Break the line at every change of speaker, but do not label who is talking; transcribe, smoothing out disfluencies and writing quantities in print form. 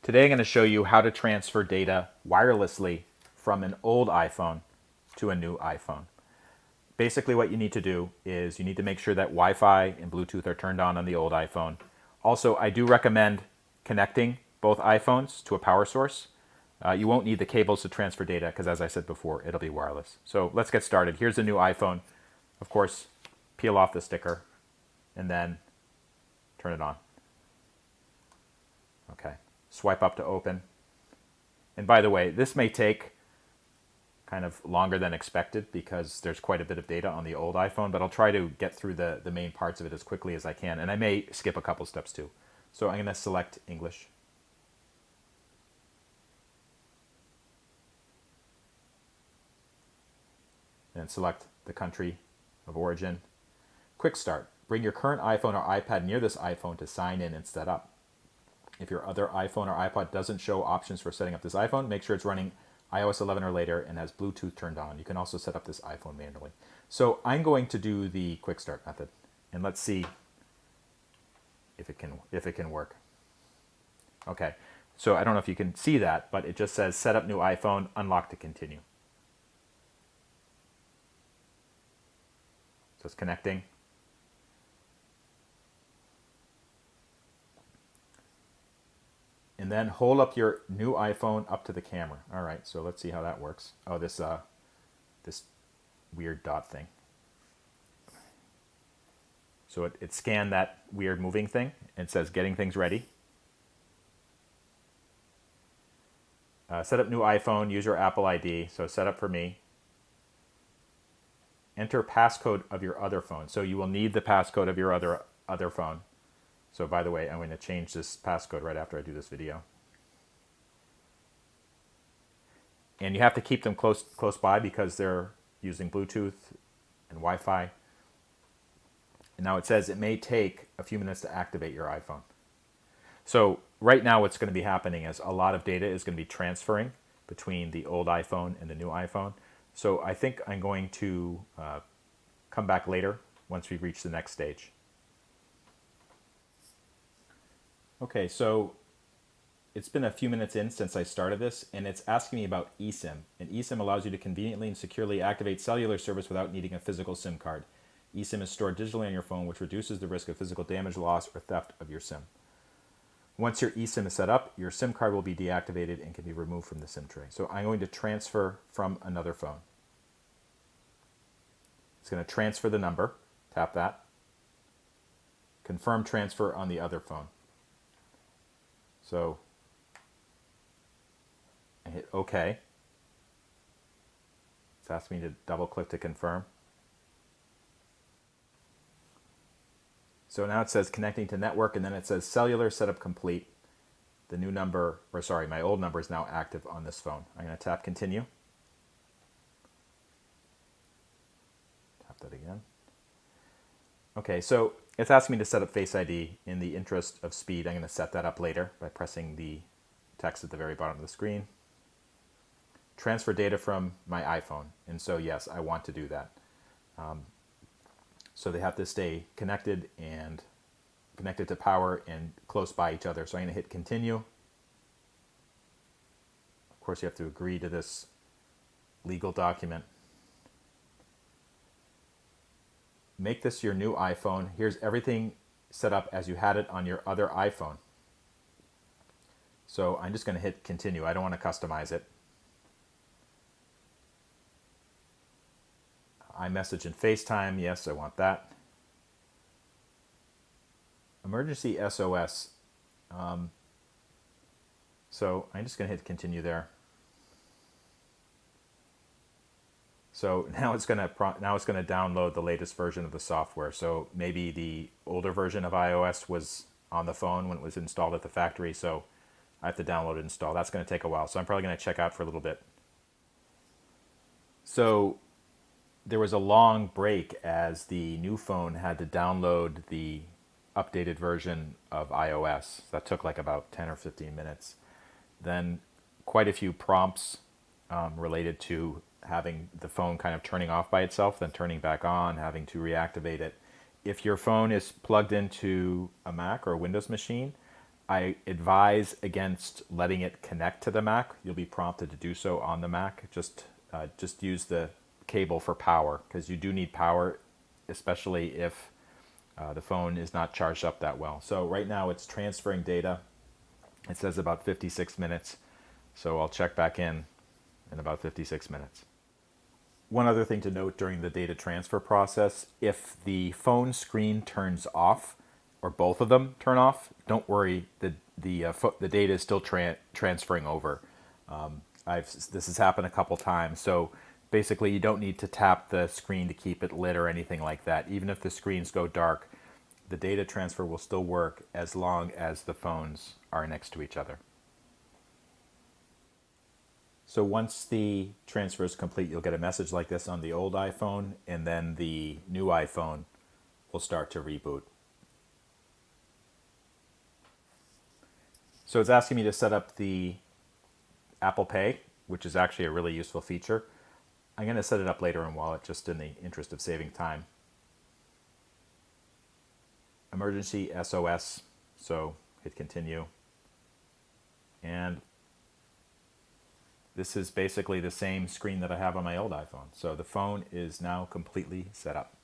Today I'm going to show you how to transfer data wirelessly from an old iPhone to a new iPhone. Basically what you need to do is you need to make sure that Wi-Fi and Bluetooth are turned on the old iPhone. Also, I do recommend connecting both iPhones to a power source. You won't need the cables to transfer data because, as I said before, it'll be wireless. So let's get started. Here's the new iPhone. Of course, peel off the sticker and then turn it on. Okay. Swipe up to open. And by the way, this may take kind of longer than expected because there's quite a bit of data on the old iPhone, but I'll try to get through the main parts of it as quickly as I can, and I may skip a couple steps too. So I'm going to select English. And select the country of origin. Quick start. Bring your current iPhone or iPad near this iPhone to sign in and set up. If your other iPhone or iPod doesn't show options for setting up this iPhone, make sure it's running iOS 11 or later and has Bluetooth turned on. You can also set up this iPhone manually. So I'm going to do the quick start method, and let's see if it can work. Okay, so I don't know if you can see that, but it just says set up new iPhone, unlock to continue. So it's connecting. And then hold up your new iPhone up to the camera. All right, so let's see how that works. Oh, this weird dot thing. So it scanned that weird moving thing and says getting things ready. Set up new iPhone, use your Apple ID. So set up for me. Enter passcode of your other phone. So you will need the passcode of your other phone. So by the way, I'm going to change this passcode right after I do this video. And you have to keep them close by because they're using Bluetooth and Wi-Fi. And now it says it may take a few minutes to activate your iPhone. So right now what's going to be happening is a lot of data is going to be transferring between the old iPhone and the new iPhone. So I think I'm going to come back later once we reach the next stage. Okay, so it's been a few minutes in since I started this, and it's asking me about eSIM. And eSIM allows you to conveniently and securely activate cellular service without needing a physical SIM card. eSIM is stored digitally on your phone, which reduces the risk of physical damage, loss, or theft of your SIM. Once your eSIM is set up, your SIM card will be deactivated and can be removed from the SIM tray. So I'm going to transfer from another phone. It's going to transfer the number. Tap that. Confirm transfer on the other phone. So I hit OK. It's asking me to double click to confirm. So now it says connecting to network, and then it says cellular setup complete. The new number, or sorry, my old number is now active on this phone. I'm going to tap continue. Tap that again. Okay, so it's asking me to set up Face ID. In the interest of speed, I'm going to set that up later by pressing the text at the very bottom of the screen. Transfer data from my iPhone, and so yes, I want to do that. So they have to stay connected and connected to power and close by each other. So I'm going to hit continue. Of course, you have to agree to this legal document. Make this your new iPhone. Here's everything set up as you had it on your other iPhone. So I'm just going to hit continue. I don't want to customize it. iMessage and FaceTime, yes, I want that. Emergency SOS. So I'm just going to hit continue there. So now it's going to download the latest version of the software. So maybe the older version of iOS was on the phone when it was installed at the factory. So I have to download and install. That's going to take a while. So I'm probably going to check out for a little bit. So there was a long break as the new phone had to download the updated version of iOS. That took like about 10 or 15 minutes. Then quite a few prompts related to having the phone kind of turning off by itself, then turning back on, having to reactivate it. If your phone is plugged into a Mac or a Windows machine, I advise against letting it connect to the Mac. You'll be prompted to do so on the Mac. Just use the cable for power, because you do need power, especially if the phone is not charged up that well. So right now it's transferring data. It says about 56 minutes. So I'll check back in about 56 minutes. One other thing to note during the data transfer process, if the phone screen turns off, or both of them turn off, don't worry, the data is still transferring over. This has happened a couple times, so basically you don't need to tap the screen to keep it lit or anything like that. Even if the screens go dark, the data transfer will still work as long as the phones are next to each other. So once the transfer is complete, you'll get a message like this on the old iPhone, and then the new iPhone will start to reboot. So it's asking me to set up the Apple Pay, which is actually a really useful feature. I'm going to set it up later in Wallet just in the interest of saving time. Emergency SOS, so hit continue. And this is basically the same screen that I have on my old iPhone. So the phone is now completely set up.